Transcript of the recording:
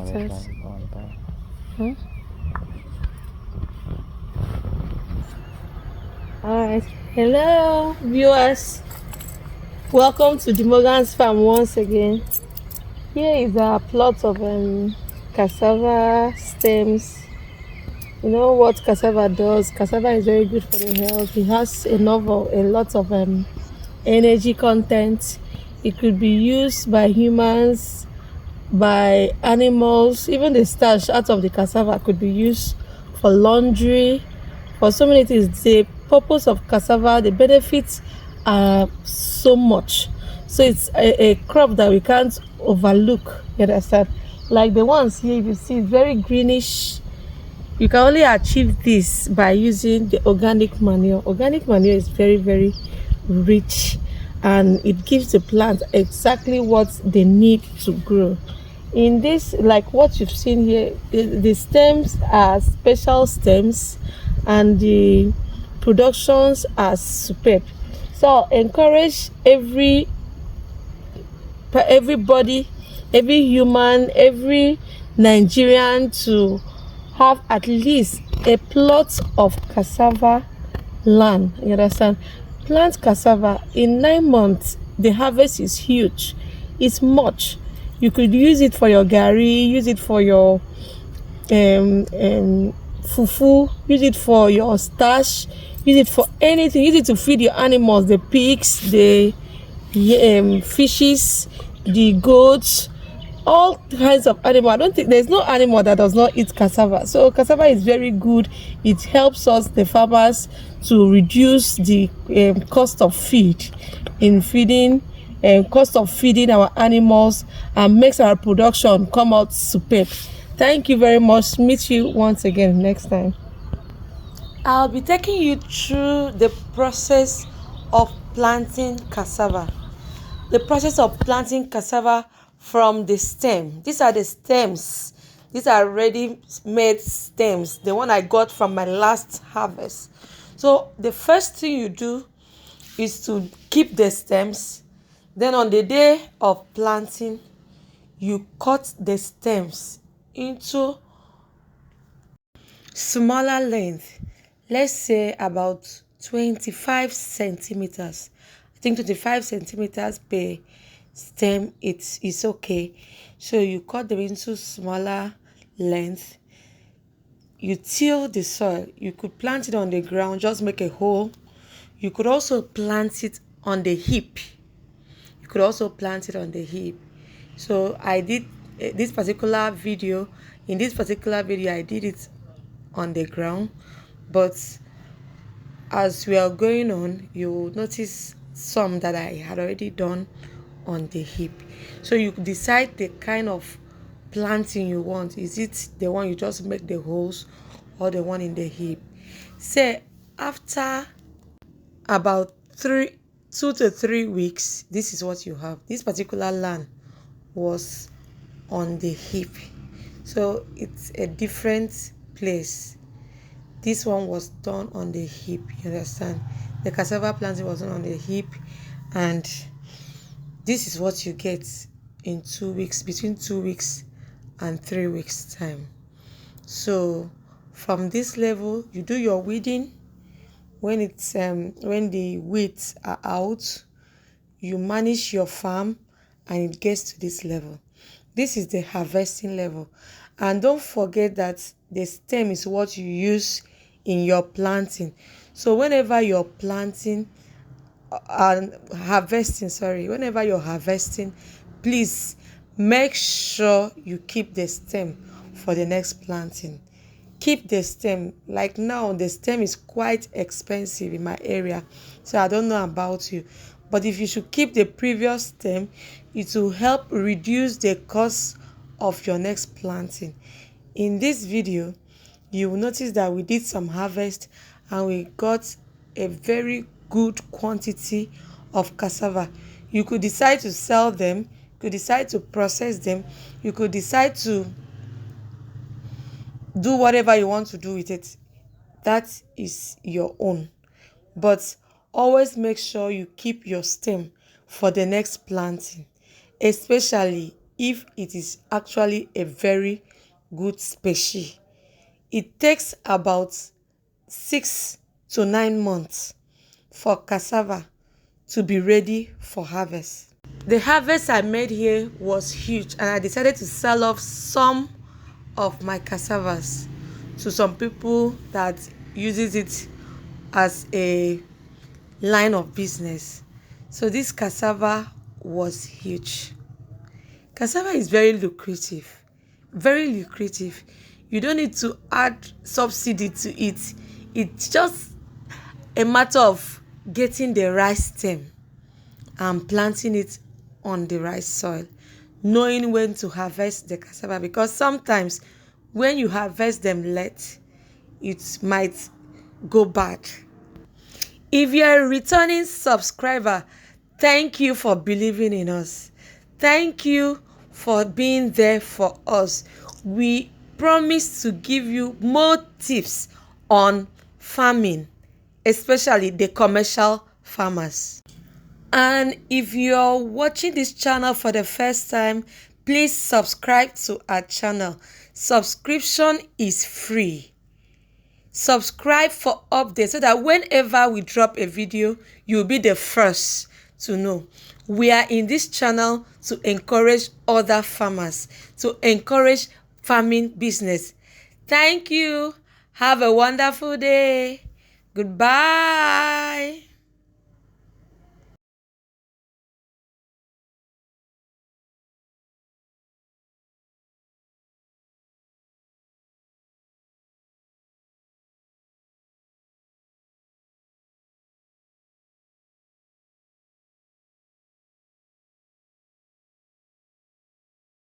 start. Huh? Alright. Hello, viewers. Welcome to the Morgan's farm once again. Here is a plot of cassava stems. You know what cassava does? Cassava is very good for the health. It has a lot of energy content. It could be used by humans, by animals. Even the starch out of the cassava could be used for laundry, for so many things. The purpose of cassava, the benefits are so much. So it's a crop that we can't overlook. You understand? Like the ones here, you see, it's very greenish. You can only achieve this by using the organic manure. Organic manure is very, very rich, and it gives the plant exactly what they need to grow. In this, like what you've seen here, the stems are special stems, and the productions are superb. So I'll encourage everybody, every human, every Nigerian to have at least a plot of cassava land. You understand? Plant cassava. In 9 months, the harvest is huge. It's much. You could use it for your gari, use it for your fufu, use it for your stash, use it for anything. Use it to feed your animals, the pigs, the fishes, the goats, all kinds of animal. I don't think there's no animal that does not eat cassava. So cassava is very good. It helps us, the farmers, to reduce the cost of feed in feeding, cost of feeding our animals, and makes our production come out superb. Thank you very much. Meet you once again next time. I'll be taking you through the process of planting cassava. The process of planting cassava from the stem. These are the stems. These are ready-made stems, the one I got from my last harvest. So the first thing you do is to keep the stems. Then on the day of planting, you cut the stems into smaller length. Let's say about 25 centimeters. I think 25 centimeters per stem, it's okay. So you cut them into smaller length. You till the soil. You could plant it on the ground, just make a hole. You could also plant it on the heap. So I did this particular video. In this particular video, I did it on the ground, but as we are going on, you will notice some that I had already done on the heap. So you decide the kind of planting you want. Is it the one you just make the holes, or the one in the heap? Say after about 2 to 3 weeks, this is what you have. This particular land was on the heap, so it's a different place. This one was done on the heap. You understand? The cassava planting was done on the heap, and this is what you get in 2 weeks, between 2 weeks and 3 weeks time. So from this level, you do your weeding. When the weeds are out, you manage your farm, and it gets to this level. This is the harvesting level. And don't forget that the stem is what you use in your planting. So whenever you're planting whenever you're harvesting, please make sure you keep the stem for the next planting. Keep the stem. Like now, the stem is quite expensive in my area, so I don't know about you, but if you should keep the previous stem, it will help reduce the cost of your next planting. In this video, you will notice that we did some harvest, and we got a very good quantity of cassava. You could decide to sell them, you could decide to process them, you could decide to do whatever you want to do with it. That is your own. But always make sure you keep your stem for the next planting, especially if it is actually a very good species. It takes about 6 to 9 months for cassava to be ready for harvest. The harvest I made here was huge, and I decided to sell off some of my cassavas to some people that uses it as a line of business. So this cassava was huge. Cassava is very lucrative, very lucrative. You don't need to add subsidy to it. It's just a matter of getting the right stem and planting it on the right soil, knowing when to harvest the cassava, because sometimes when you harvest them late, it might go bad. If you're a returning subscriber, thank you for believing in us. Thank you for being there for us. We promise to give you more tips on farming, especially the commercial farmers. And if you're watching this channel for the first time, please subscribe to our channel. Subscription is free. Subscribe for updates so that whenever we drop a video, you'll be the first to know. We are in this channel to encourage other farmers, to encourage farming business. Thank you. Have a wonderful day. Goodbye.